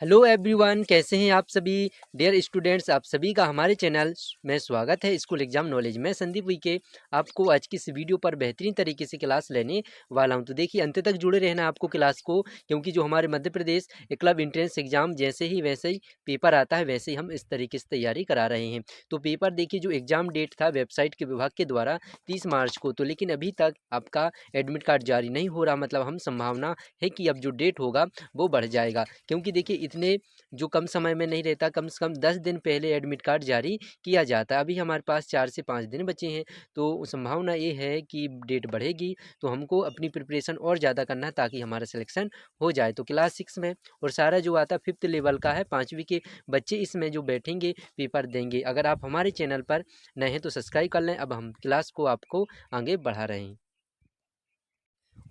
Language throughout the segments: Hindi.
हेलो एवरीवन, कैसे हैं आप सभी डियर स्टूडेंट्स। आप सभी का हमारे चैनल में स्वागत है स्कूल एग्जाम नॉलेज में। संदीप वीके आपको आज की इस वीडियो पर बेहतरीन तरीके से क्लास लेने वाला हूं। तो देखिए, अंत तक जुड़े रहना आपको क्लास को, क्योंकि जो हमारे Madhya Pradesh club entrance exam जैसे ही वैसे ही पेपर आता है, वैसे ही हम इस तरीके से तैयारी करा रहे हैं। तो पेपर देखिए, जो एग्जाम डेट था वेबसाइट के विभाग के द्वारा 30 मार्च को, तो लेकिन अभी तक आपका एडमिट कार्ड जारी नहीं हो रहा। मतलब हम संभावना है कि अब जो डेट होगा वो बढ़ जाएगा, क्योंकि देखिए इतने जो कम समय में नहीं रहता, कम से कम 10 दिन पहले एडमिट कार्ड जारी किया जाता है। अभी हमारे पास 4 से 5 दिन बचे हैं, तो संभावना ये है कि डेट बढ़ेगी। तो हमको अपनी प्रिपरेशन और ज़्यादा करना है ताकि हमारा सिलेक्शन हो जाए। तो क्लास 6 में और सारा जो आता है 5th लेवल का है, 5वीं के बच्चे इसमें जो बैठेंगे पेपर देंगे। अगर आप हमारे चैनल पर नए हैं तो सब्सक्राइब कर लें। अब हम क्लास को आपको आगे बढ़ा रहे हैं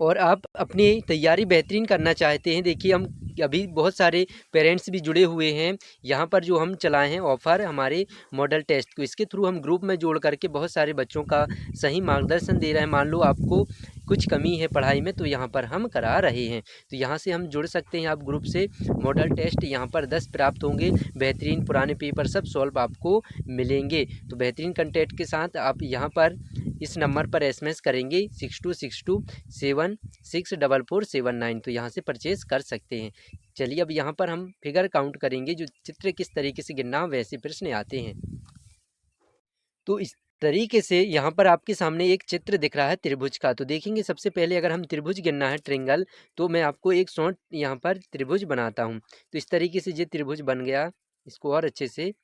और आप अपनी तैयारी बेहतरीन करना चाहते हैं। देखिए, हम अभी बहुत सारे पेरेंट्स भी जुड़े हुए हैं। यहाँ पर जो हम चलाए हैं ऑफ़र हमारे मॉडल टेस्ट को, इसके थ्रू हम ग्रुप में जोड़ करके बहुत सारे बच्चों का सही मार्गदर्शन दे रहे हैं। मान लो आपको कुछ कमी है पढ़ाई में, तो यहाँ पर हम करा रहे हैं। तो यहाँ से हम जुड़ सकते हैं आप ग्रुप से। मॉडल टेस्ट यहाँ पर 10 प्राप्त होंगे। बेहतरीन पुराने पेपर सब सॉल्व आपको मिलेंगे। तो बेहतरीन कंटेंट के साथ आप यहाँ पर इस नंबर पर SMS करेंगे 6262764449, तो यहाँ से परचेज़ कर सकते हैं। चलिए, अब यहाँ पर हम फिगर काउंट करेंगे। जो चित्र किस तरीके से गिनना वैसे प्रश्न आते हैं। तो इस तरीके से यहाँ पर आपके सामने एक चित्र दिख रहा है त्रिभुज का। तो देखेंगे, सबसे पहले अगर हम त्रिभुज गिनना है ट्रेंगल, तो मैं आपको एक शॉर्ट यहाँ पर त्रिभुज बनाता हूँ। तो इस तरीके से ये त्रिभुज बन गया। इसको और अच्छे से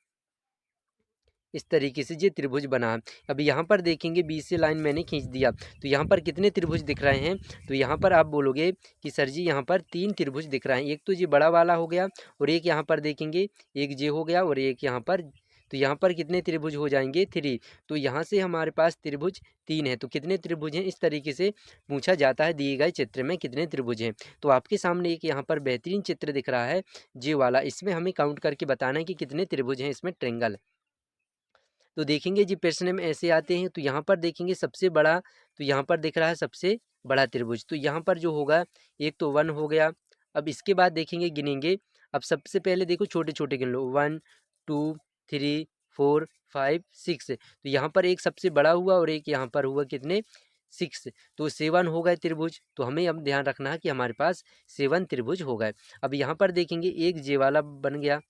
इस तरीके से ये त्रिभुज बना। अब यहाँ पर देखेंगे, बीच से लाइन मैंने खींच दिया। तो यहाँ पर कितने त्रिभुज दिख रहे हैं? तो यहाँ पर आप बोलोगे कि सर जी यहाँ पर 3 त्रिभुज दिख रहे हैं। एक तो ये बड़ा वाला हो गया, और एक यहाँ पर देखेंगे एक ये हो गया, और एक यहाँ पर। तो यहाँ पर कितने त्रिभुज हो जाएंगे? 3। तो यहाँ से हमारे पास त्रिभुज 3 है। तो कितने त्रिभुज हैं, इस तरीके से पूछा जाता है दिए गए चित्र में कितने त्रिभुज हैं। तो आपके सामने एक यहाँ पर बेहतरीन चित्र दिख रहा है ये वाला। इसमें हमें काउंट करके बताना है कि कितने त्रिभुज हैं इसमें ट्रेंगल। तो देखेंगे जी, प्रश्न में ऐसे आते हैं। तो यहाँ पर देखेंगे सबसे बड़ा, तो यहाँ पर दिख रहा है सबसे बड़ा त्रिभुज। तो यहाँ पर जो होगा, एक तो 1 हो गया। अब इसके बाद देखेंगे, गिनेंगे। अब सबसे पहले देखो छोटे छोटे गिन लो, 1 2 3 4 5 6। तो यहाँ पर एक सबसे बड़ा हुआ, और एक यहाँ पर हुआ कितने? 6। तो 7 हो गए त्रिभुज। तो हमें अब ध्यान रखना है कि हमारे पास 7 त्रिभुज हो गए। अब यहाँ पर देखेंगे एक जे वाला बन गया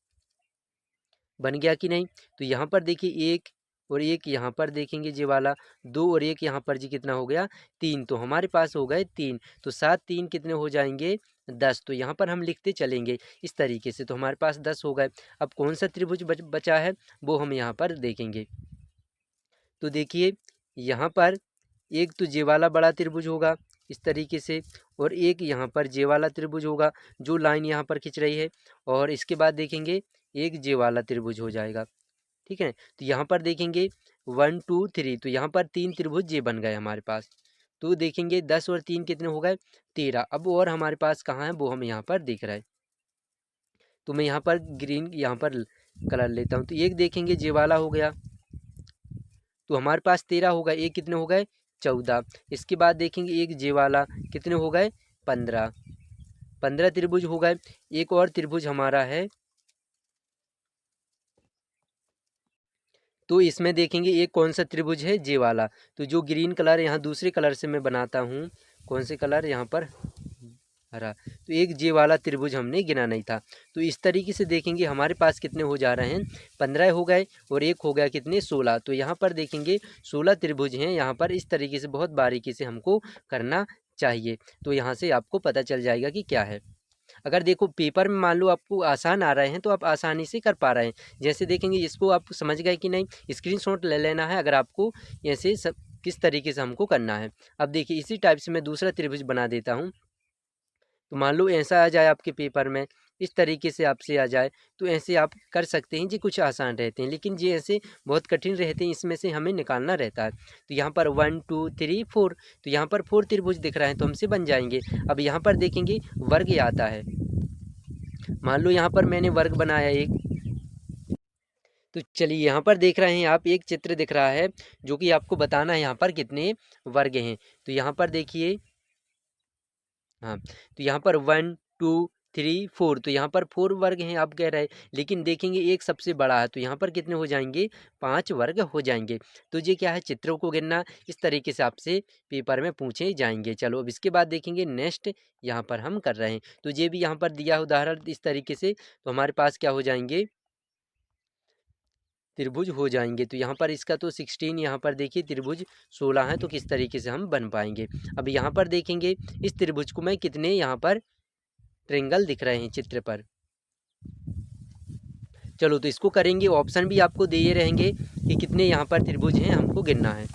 कि नहीं? तो यहाँ पर देखिए एक, और एक यहाँ पर देखेंगे ये वाला 2, और एक यहाँ पर जी कितना हो गया? 3। तो हमारे पास हो गए 3। तो 7 3 कितने हो जाएंगे? 10। तो यहाँ पर हम लिखते चलेंगे इस तरीके से। तो हमारे पास 10 हो गए। अब कौन सा त्रिभुज बचा है वो हम यहाँ पर देखेंगे। तो देखिए, यहाँ पर एक तो जे वाला बड़ा त्रिभुज होगा इस तरीके से, और एक यहाँ पर जे वाला त्रिभुज होगा जो लाइन यहाँ पर खिंच रही है, और इसके बाद देखेंगे एक जे वाला त्रिभुज हो जाएगा। ठीक है, तो यहाँ पर देखेंगे 1 2 3। तो यहाँ पर 3 त्रिभुज ये बन गए हमारे पास। तो देखेंगे 10 और 3 कितने हो गए? 13। अब और हमारे पास कहाँ है वो हम यहाँ पर देख रहे हैं। तो मैं यहाँ पर ग्रीन यहाँ पर कलर लेता हूँ। तो एक देखेंगे जे वाला हो गया, तो हमारे पास 13 हो गए। एक कितने हो गए? 14। इसके बाद देखेंगे एक जे वाला, कितने हो गए? 15। 15 त्रिभुज हो गए। एक और त्रिभुज हमारा है, तो इसमें देखेंगे एक कौन सा त्रिभुज है? जे वाला। तो जो ग्रीन कलर यहाँ दूसरे कलर से मैं बनाता हूँ, कौन से कलर? यहाँ पर हरा। तो एक जे वाला त्रिभुज हमने गिना नहीं था। तो इस तरीके से देखेंगे हमारे पास कितने हो जा रहे हैं? 15 हो गए, और एक हो गया कितने? 16। तो यहाँ पर देखेंगे 16 त्रिभुज हैं यहाँ पर। इस तरीके से बहुत बारीकी से हमको करना चाहिए। तो यहाँ से आपको पता चल जाएगा कि क्या है। अगर देखो पेपर में मान लो आपको आसान आ रहे हैं, तो आप आसानी से कर पा रहे हैं। जैसे देखेंगे, इसको आप समझ गए कि नहीं? स्क्रीनशॉट ले लेना है अगर आपको ऐसे सब किस तरीके से हमको करना है। अब देखिए, इसी टाइप से मैं दूसरा त्रिभुज बना देता हूँ। तो मान लो ऐसा आ जाए आपके पेपर में, इस तरीके से आपसे आ जाए, तो ऐसे आप कर सकते हैं जी। कुछ आसान रहते हैं, लेकिन ये ऐसे बहुत कठिन रहते हैं, इसमें से हमें निकालना रहता है। तो यहाँ पर 1 2 3 4। तो यहाँ पर 4 त्रिभुज दिख रहे हैं, तो हमसे बन जाएंगे। अब यहाँ पर देखेंगे वर्ग आता है। मान लो यहाँ पर मैंने वर्ग बनाया एक। तो चलिए, यहाँ पर देख रहे हैं आप, एक चित्र दिख रहा है जो कि आपको बताना है यहाँ पर कितने वर्ग हैं। तो यहाँ पर देखिए, हाँ, तो यहाँ पर 1 2 3 4, तो यहाँ पर 4 वर्ग हैं आप कह रहे हैं, लेकिन देखेंगे एक सबसे बड़ा है तो यहाँ पर कितने हो जाएंगे, 5 वर्ग हो जाएंगे। तो ये क्या है, चित्रों को गिनना इस तरीके से आपसे पेपर में पूछे जाएंगे। चलो अब इसके बाद देखेंगे नेक्स्ट, यहाँ पर हम कर रहे हैं तो ये भी यहाँ पर दिया उदाहरण इस तरीके से, तो हमारे पास क्या हो जाएंगे, त्रिभुज हो जाएंगे। तो यहाँ पर इसका तो 16, यहाँ पर देखिए त्रिभुज 16 है, तो किस तरीके से हम बन पाएंगे। अब यहाँ पर देखेंगे इस त्रिभुज को मैं कितने यहाँ पर ट्रेंगल दिख रहे हैं चित्र पर। चलो तो इसको करेंगे, ऑप्शन भी आपको दिए रहेंगे कि कितने यहाँ पर त्रिभुज हैं, हमको गिनना है।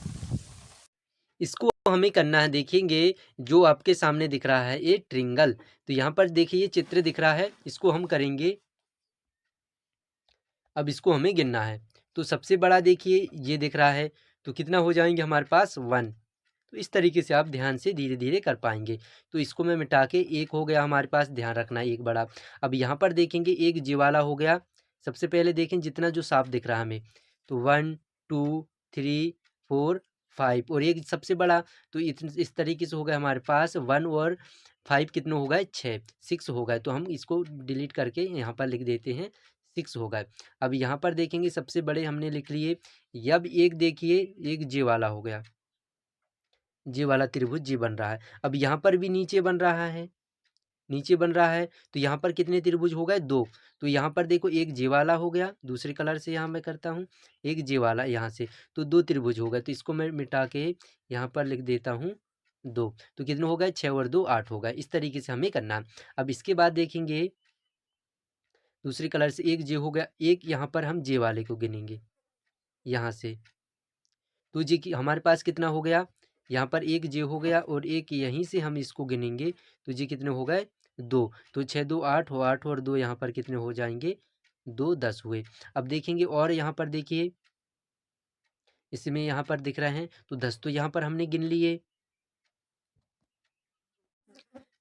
इसको हमें करना है, देखेंगे जो आपके सामने दिख रहा है ये ट्रिंगल, तो यहाँ पर देखिए ये चित्र दिख रहा है, इसको हम करेंगे। अब इसको हमें गिनना है, तो सबसे बड़ा देखिए ये दिख रहा है, तो कितना हो जाएंगे हमारे पास 1। तो इस तरीके से आप ध्यान से धीरे धीरे कर पाएंगे। तो इसको मैं मिटा के एक हो गया हमारे पास, ध्यान रखना एक बड़ा। अब यहाँ पर देखेंगे एक जी वाला हो गया। सबसे पहले देखें जितना जो साफ दिख रहा है हमें, तो 1 2 3 4 5 और एक सबसे बड़ा, तो इस तरीके से हो गया हमारे पास 1 और 5 कितने हो गए, 6 हो गए। तो हम इसको डिलीट करके यहाँ पर लिख देते हैं 6 हो गए। अब यहाँ पर देखेंगे सबसे बड़े हमने लिख लिए। अब एक देखिए एक जे वाला हो गया, जे वाला त्रिभुज जी बन रहा है। अब यहाँ पर भी नीचे बन रहा है, नीचे बन रहा है, तो यहाँ पर कितने त्रिभुज हो गए, 2। तो यहाँ पर देखो एक जे वाला हो गया, दूसरे कलर से यहाँ मैं करता हूँ, एक जे वाला यहाँ से, तो 2 त्रिभुज हो गए। तो इसको मैं मिटा के यहाँ पर लिख देता हूँ 2। तो कितने हो गए, 6 और 2 8 हो गए। इस तरीके से हमें करना है। अब इसके बाद देखेंगे दूसरे कलर से एक जे हो गया, एक यहाँ पर हम जे वाले को गिनेंगे यहाँ से, तो जी कि हमारे पास कितना हो गया, यहाँ पर एक जे हो गया और एक यहीं से हम इसको गिनेंगे, तो जी कितने हो गए, 2। तो 6 2 8 हो, 8 और 2 यहाँ पर कितने हो जाएंगे, 2 10 हुए। अब देखेंगे और यहाँ पर देखिए इसमें यहाँ पर दिख रहे हैं, तो 10 तो यहाँ पर हमने गिन लिए।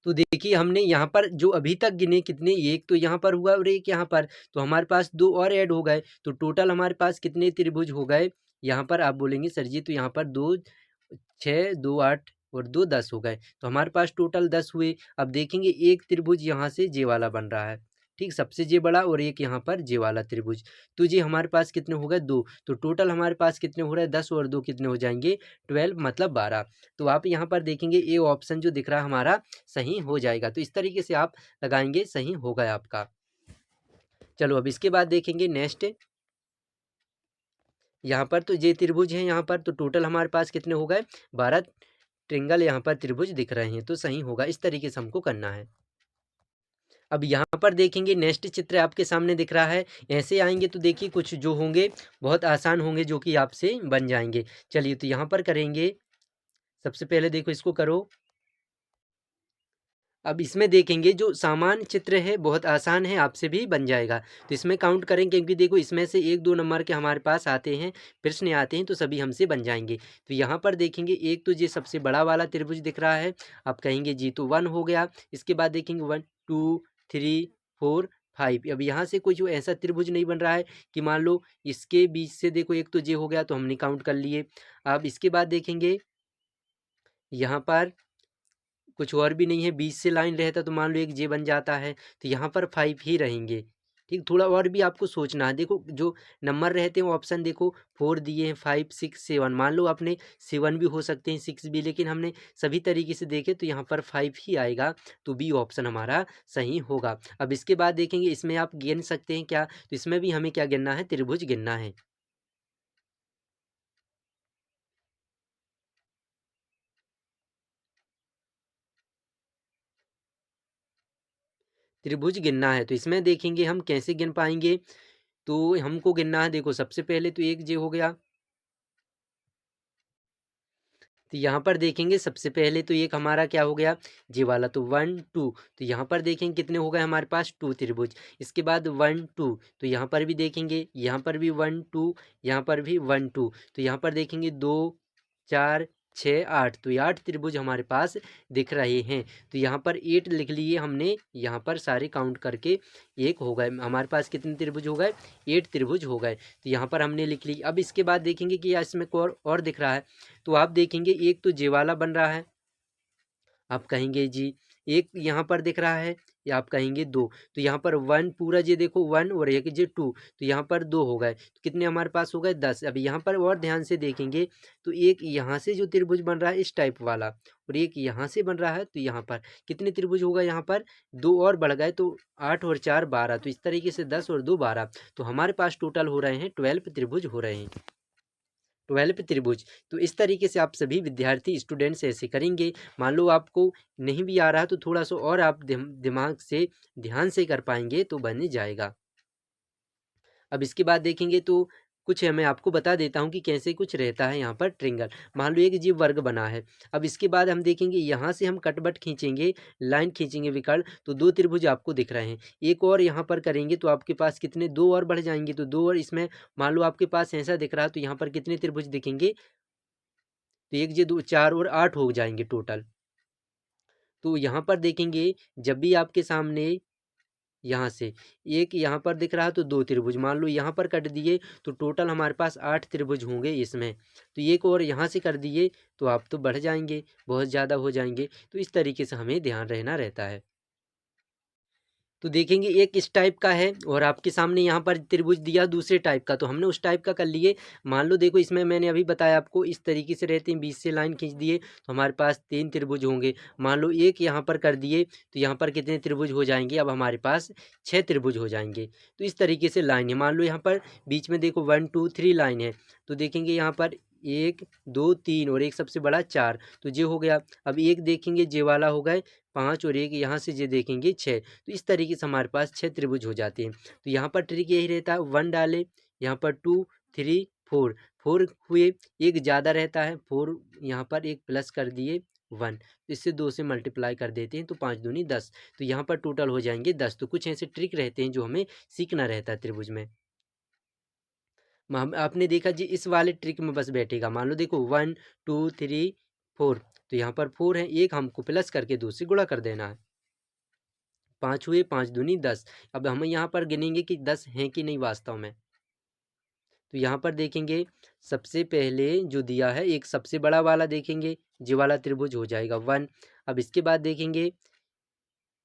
तो देखिए हमने यहाँ पर जो अभी तक गिने कितने, एक तो यहाँ पर हुआ और एक यहाँ पर, तो हमारे पास 2 और ऐड हो गए, तो टोटल हमारे पास कितने त्रिभुज हो गए। यहाँ पर आप बोलेंगे सर जी तो यहाँ पर 2 6 2 8 और 2 10 हो गए, तो हमारे पास टोटल 10 हुए। अब देखेंगे एक त्रिभुज यहाँ से जे वाला बन रहा है, ठीक, सबसे जे बड़ा और एक यहाँ पर जे वाला त्रिभुज, तो जी हमारे पास कितने हो गए, 2। तो टोटल हमारे पास कितने हो रहे हैं, 10 और 2 कितने हो जाएंगे, 12 मतलब 12। तो आप यहाँ पर देखेंगे ए ऑप्शन जो दिख रहा है हमारा सही हो जाएगा। तो इस तरीके से आप लगाएंगे, सही होगा आपका। चलो अब इसके बाद देखेंगे नेक्स्ट, यहाँ पर तो ये त्रिभुज है, यहाँ पर तो टोटल हमारे पास कितने हो गए, 12 ट्रिंगल यहाँ पर त्रिभुज दिख रहे हैं, तो सही होगा। इस तरीके से हमको करना है। अब यहाँ पर देखेंगे नेक्स्ट चित्र आपके सामने दिख रहा है, ऐसे आएंगे तो देखिए कुछ जो होंगे बहुत आसान होंगे जो कि आपसे बन जाएंगे। चलिए तो यहाँ पर करेंगे, सबसे पहले देखो इसको करो। अब इसमें देखेंगे जो सामान्य चित्र है बहुत आसान है, आपसे भी बन जाएगा। तो इसमें काउंट करेंगे क्योंकि देखो इसमें से 1 2 नंबर के हमारे पास आते हैं, प्रश्न आते हैं, तो सभी हमसे बन जाएंगे। तो यहाँ पर देखेंगे एक तो ये सबसे बड़ा वाला त्रिभुज दिख रहा है, आप कहेंगे जी तो 1 हो गया। इसके बाद देखेंगे 1 2 3 4 5। अब यहाँ से कोई ऐसा त्रिभुज नहीं बन रहा है कि मान लो इसके बीच से देखो एक तो जे हो गया, तो हमने काउंट कर लिए। अब इसके बाद देखेंगे यहाँ पर कुछ और भी नहीं है, 20 से लाइन रहता तो मान लो एक जे बन जाता है, तो यहाँ पर 5 ही रहेंगे। ठीक, थोड़ा और भी आपको सोचना है। देखो जो नंबर रहते हैं ऑप्शन देखो 4 दिए हैं, 5 6 7, मान लो आपने 7 भी हो सकते हैं 6 भी, लेकिन हमने सभी तरीके से देखे तो यहाँ पर 5 ही आएगा, तो बी ऑप्शन हमारा सही होगा। अब इसके बाद देखेंगे इसमें आप गिन सकते हैं क्या, तो इसमें भी हमें क्या गिनना है, त्रिभुज गिनना है। त्रिभुज गिनना है, तो इसमें देखेंगे हम कैसे गिन पाएंगे। तो हमको गिनना है, देखो सबसे पहले तो एक जे हो गया, तो यहाँ पर देखेंगे सबसे पहले तो एक हमारा क्या हो गया, जे वाला, तो 1 2। तो यहाँ पर देखेंगे कितने हो गए हमारे पास, 2 त्रिभुज। इसके बाद 1 2, तो यहाँ पर भी देखेंगे, यहाँ पर भी 1 2, यहाँ पर भी 1 2। तो यहाँ पर देखेंगे 2 4 6 8, तो ये 8 त्रिभुज हमारे पास दिख रहे हैं। तो यहाँ पर 8 लिख लिए हमने, यहाँ पर सारे काउंट करके एक हो गए। हमारे पास कितने त्रिभुज हो गए, 8 त्रिभुज हो गए। तो यहाँ पर हमने लिख ली। अब इसके बाद देखेंगे कि इसमें और दिख रहा है, तो आप देखेंगे एक तो जे वाला बन रहा है, आप कहेंगे जी एक यहाँ पर दिख रहा है, या आप कहेंगे 2, तो यहाँ पर 1 पूरा ये देखो 1 और एक ये 2, तो यहाँ पर 2 हो गए, तो कितने हमारे पास हो गए 10। अब यहाँ पर और ध्यान से देखेंगे तो एक यहाँ से जो त्रिभुज बन रहा है इस टाइप वाला, और एक यहाँ से बन रहा है, तो यहाँ पर कितने त्रिभुज होगा, यहाँ पर 2 और बढ़ गए, तो 8 और 4 12, तो इस तरीके से 10 और 2 12, तो हमारे पास टोटल हो रहे हैं 12 त्रिभुज हो रहे हैं, 12 त्रिभुज। तो इस तरीके से आप सभी विद्यार्थी स्टूडेंट्स ऐसे करेंगे। मान लो आपको नहीं भी आ रहा तो थोड़ा सा और आप दिमाग से ध्यान से कर पाएंगे तो बन जाएगा। अब इसके बाद देखेंगे तो कुछ मैं आपको बता देता हूँ कि कैसे कुछ रहता है यहाँ पर ट्रिंगल। मान लो एक जीव वर्ग बना है। अब इसके बाद हम देखेंगे यहाँ से हम कटबट खींचेंगे, लाइन खींचेंगे विकर्ण, तो 2 त्रिभुज आपको दिख रहे हैं। एक और यहाँ पर करेंगे तो आपके पास कितने 2 और बढ़ जाएंगे, तो 2 और इसमें मान लो आपके पास ऐसा दिख रहा है, तो यहाँ पर कितने त्रिभुज दिखेंगे, तो 1 ये 2 4 और 8 हो जाएंगे टोटल। तो यहाँ पर देखेंगे जब भी आपके सामने यहाँ से एक यहाँ पर दिख रहा है तो 2 त्रिभुज, मान लो यहाँ पर कट दिए तो टोटल हमारे पास 8 त्रिभुज होंगे इसमें। तो एक और यहाँ से कर दिए तो आप तो बढ़ जाएंगे, बहुत ज़्यादा हो जाएंगे। तो इस तरीके से हमें ध्यान रहना रहता है। तो देखेंगे एक इस टाइप का है और आपके सामने यहाँ पर त्रिभुज दिया दूसरे टाइप का, तो हमने उस टाइप का कर लिए। मान लो देखो इसमें मैंने अभी बताया आपको इस तरीके से रहते हैं, बीच से लाइन खींच दिए तो हमारे पास 3 त्रिभुज होंगे। मान लो एक यहाँ पर कर दिए तो यहाँ पर कितने त्रिभुज हो जाएंगे, अब हमारे पास 6 त्रिभुज हो जाएंगे। तो इस तरीके से लाइन है, मान लो यहाँ पर बीच में देखो 1 2 3 लाइन है, तो देखेंगे यहाँ पर 1 2 3 और एक सबसे बड़ा 4, तो ये हो गया। अब एक देखेंगे जे वाला हो गए 5 और एक यहाँ से ये देखेंगे 6, तो इस तरीके से हमारे पास 6 त्रिभुज हो जाते हैं। तो यहाँ पर ट्रिक यही रहता है, 1 डाले, यहाँ पर 2 3 4 4 हुए, एक ज़्यादा रहता है 4, यहाँ पर एक प्लस कर दिए 1, तो इससे 2 से मल्टीप्लाई कर देते हैं तो 5 दूनी 10, तो यहाँ पर टोटल हो जाएंगे 10। तो कुछ ऐसे ट्रिक रहते हैं जो हमें सीखना रहता है त्रिभुज में। आपने देखा जी इस वाले ट्रिक में बस बैठेगा। मान लो देखो 1 2 3 4, तो यहाँ पर 4 है, एक हमको प्लस करके 2 से गुणा कर देना है, 5 हुए, 5 दूनी 10। अब हम यहाँ पर गिनेंगे कि 10 हैं कि नहीं वास्तव में। तो यहाँ पर देखेंगे सबसे पहले जो दिया है एक सबसे बड़ा वाला देखेंगे, ये वाला त्रिभुज हो जाएगा 1। अब इसके बाद देखेंगे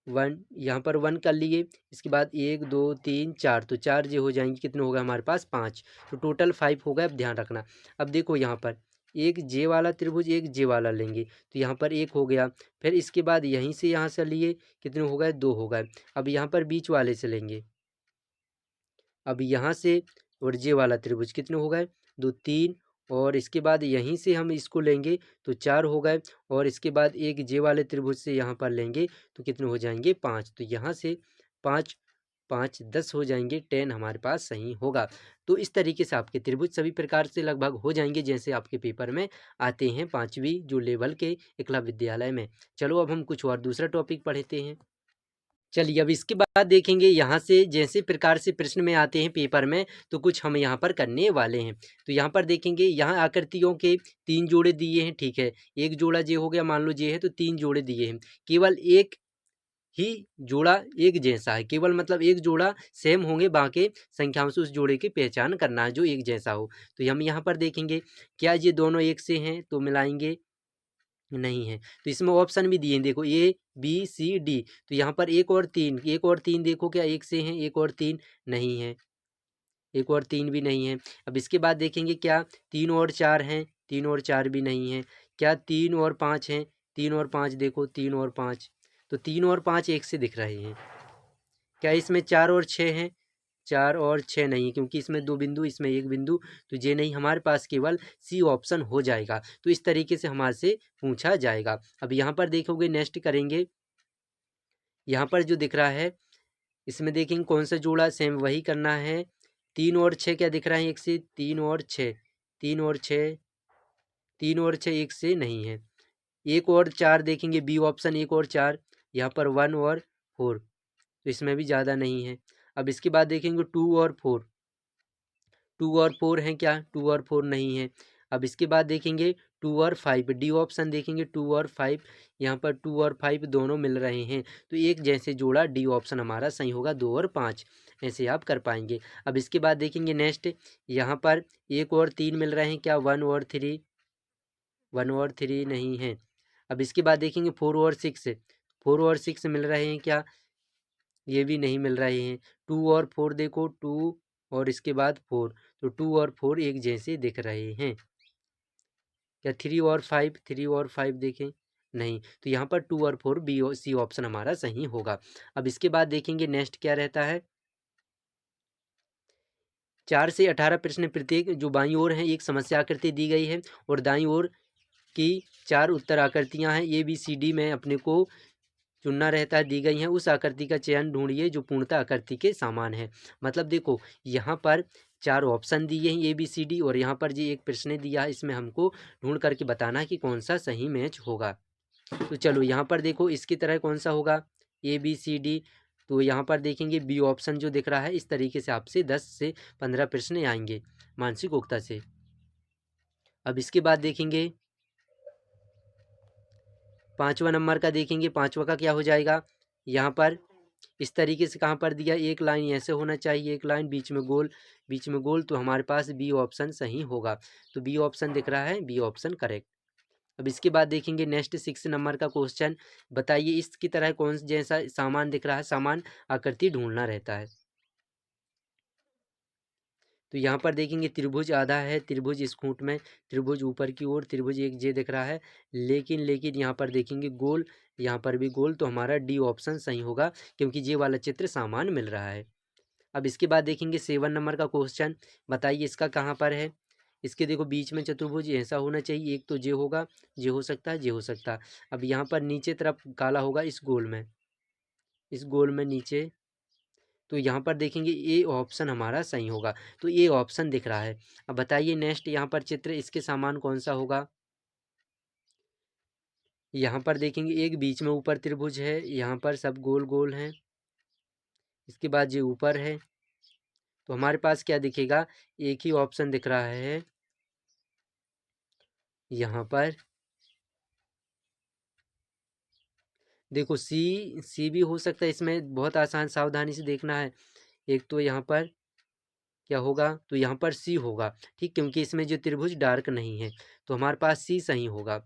1, यहाँ पर 1 कर लिए, इसके बाद 1 2 3 4, तो 4 ये हो जाएंगे, कितने होगा हमारे पास 5, तो टोटल 5 हो गए। अब ध्यान रखना, अब देखो यहाँ पर एक जे वाला त्रिभुज एक जे वाला लेंगे, तो यहाँ पर 1 हो गया, फिर इसके बाद यहीं से यहाँ से लिए, कितने हो गए 2 हो गए। अब यहाँ पर बीच वाले से लेंगे, अब यहाँ से और जे वाला त्रिभुज कितने हो गए 2 3, और इसके बाद यहीं से हम इसको लेंगे तो 4 हो गए, और इसके बाद एक जे वाले त्रिभुज से यहाँ पर लेंगे तो कितने हो जाएंगे 5, तो यहाँ से 5 5 10 हो जाएंगे, 10 हमारे पास सही होगा। तो इस तरीके से आपके त्रिभुज सभी प्रकार से लगभग हो जाएंगे जैसे आपके पेपर में आते हैं 5वीं जो लेवल के एकलव्य विद्यालय में। चलो अब हम कुछ और दूसरा टॉपिक पढ़ते हैं। चलिए अब इसके बाद देखेंगे यहाँ से जैसे प्रकार से प्रश्न में आते हैं पेपर में, तो कुछ हम यहाँ पर करने वाले हैं। तो यहाँ पर देखेंगे यहाँ आकृतियों के 3 जोड़े दिए हैं, ठीक है, एक जोड़ा जे हो गया, मान लो जे है तो 3 जोड़े दिए हैं, केवल एक ही जोड़ा एक जैसा है, केवल मतलब एक जोड़ा सेम होंगे, बाकी संख्याओं से उस जोड़े की पहचान करना है जो एक जैसा हो। तो हम यहाँ पर देखेंगे क्या ये दोनों एक से हैं, तो मिलाएंगे नहीं है, तो इसमें ऑप्शन भी दिए हैं देखो ए बी सी डी, तो यहाँ पर एक और तीन, एक और तीन देखो क्या एक से हैं, एक और तीन नहीं है, एक और तीन भी नहीं है। अब इसके बाद देखेंगे क्या 3 और 4 हैं, 3 और 4 भी नहीं है, क्या 3 और 5 हैं, 3 और 5 देखो 3 और 5, तो 3 और 5 एक से दिख रहे हैं। क्या इसमें 4 और 6 हैं, 4 और 6 नहीं, क्योंकि इसमें 2 बिंदु इसमें 1 बिंदु, तो ये नहीं, हमारे पास केवल सी ऑप्शन हो जाएगा। तो इस तरीके से हमारे से पूछा जाएगा। अब यहाँ पर देखोगे नेक्स्ट करेंगे, यहाँ पर जो दिख रहा है इसमें देखेंगे कौन सा जोड़ा, सेम वही करना है। 3 और 6 क्या दिख रहा है एक से, 3 और 6, 3 और 6, 3 और 6 एक से नहीं है। 1 और 4 देखेंगे बी ऑप्शन, 1 और 4, यहाँ पर 1 और 4, तो इसमें भी ज़्यादा नहीं है। अब इसके बाद देखेंगे 2 और 4, 2 और 4 हैं क्या, 2 और 4 नहीं है। अब इसके बाद देखेंगे 2 और 5, डी ऑप्शन देखेंगे 2 और 5, यहाँ पर 2 और 5 दोनों मिल रहे हैं, तो एक जैसे जोड़ा डी ऑप्शन हमारा सही होगा, 2 और 5 ऐसे आप कर पाएंगे। अब इसके बाद देखेंगे नेक्स्ट, यहाँ पर 1 और 3 मिल रहे हैं क्या, 1 और 3, 1 और 3 नहीं है। अब इसके बाद देखेंगे 4 और 6, 4 और 6 मिल रहे हैं क्या? ये भी नहीं मिल रहे हैं। 2 और 4 देखो, 2 और इसके बाद 4, तो 2 और 4 एक जैसे दिख रहे हैं। क्या 3 और 5, 3 और 5 देखें? नहीं, तो यहाँ पर 2 और 4 बी और सी ऑप्शन हमारा सही होगा। अब इसके बाद देखेंगे नेक्स्ट क्या रहता है। 4 से 18 प्रश्न, प्रत्येक जो बाईं ओर है एक समस्या आकृति दी गई है और दाईं ओर की 4 उत्तर आकृतियां हैं। ए बी सी डी में अपने को चुनना रहता है, दी गई हैं। उस आकृति का चयन ढूंढिए जो पूर्णतः आकृति के समान है। मतलब देखो यहाँ पर 4 ऑप्शन दिए हैं ए बी सी डी और यहाँ पर जी एक प्रश्न दिया है, इसमें हमको ढूंढ करके बताना है कि कौन सा सही मैच होगा। तो चलो यहाँ पर देखो इसकी तरह कौन सा होगा, ए बी सी डी। तो यहाँ पर देखेंगे बी ऑप्शन जो दिख रहा है। इस तरीके से आपसे 10 से 15 प्रश्न आएंगे मानसिक से। अब इसके बाद देखेंगे 5वां नंबर का, देखेंगे 5वां का क्या हो जाएगा। यहाँ पर इस तरीके से कहाँ पर दिया, एक लाइन ऐसे होना चाहिए, एक लाइन बीच में गोल, बीच में गोल, तो हमारे पास बी ऑप्शन सही होगा। तो बी ऑप्शन दिख रहा है, बी ऑप्शन करेक्ट। अब इसके बाद देखेंगे नेक्स्ट 6 नंबर का क्वेश्चन, बताइए इसकी तरह कौन जैसा सामान दिख रहा है, सामान आकृति ढूंढना रहता है। तो यहाँ पर देखेंगे त्रिभुज आधा है, त्रिभुज इस खूंट में, त्रिभुज ऊपर की ओर, त्रिभुज एक जे दिख रहा है, लेकिन यहाँ पर देखेंगे गोल, यहाँ पर भी गोल, तो हमारा डी ऑप्शन सही होगा क्योंकि ये वाला चित्र सामान मिल रहा है। अब इसके बाद देखेंगे 7 नंबर का क्वेश्चन, बताइए इसका कहाँ पर है। इसके देखो बीच में चतुर्भुज ऐसा होना चाहिए, एक तो जे होगा, जे हो सकता है, जे हो सकता है। अब यहाँ पर नीचे तरफ काला होगा इस गोल में, इस गोल में नीचे, तो यहाँ पर देखेंगे ए ऑप्शन हमारा सही होगा। तो ए ऑप्शन दिख रहा है। अब बताइए नेक्स्ट यहाँ पर चित्र, इसके समान कौन सा होगा। यहाँ पर देखेंगे एक बीच में ऊपर त्रिभुज है, यहाँ पर सब गोल गोल हैं, इसके बाद ये ऊपर है, तो हमारे पास क्या दिखेगा, एक ही ऑप्शन दिख रहा है यहाँ पर। देखो सी भी हो सकता है, इसमें बहुत आसान, सावधानी से देखना है। एक तो यहाँ पर क्या होगा, तो यहाँ पर सी होगा, ठीक, क्योंकि इसमें जो त्रिभुज डार्क नहीं है, तो हमारे पास सी सही होगा,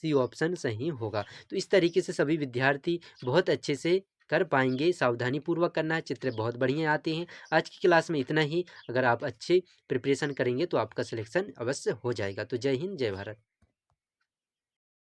सी ऑप्शन सही होगा। तो इस तरीके से सभी विद्यार्थी बहुत अच्छे से कर पाएंगे। सावधानी पूर्वक करना है, चित्र बहुत बढ़िया आते हैं। आज की क्लास में इतना ही। अगर आप अच्छे प्रिपरेशन करेंगे तो आपका सिलेक्शन अवश्य हो जाएगा। तो जय हिंद, जय भारत।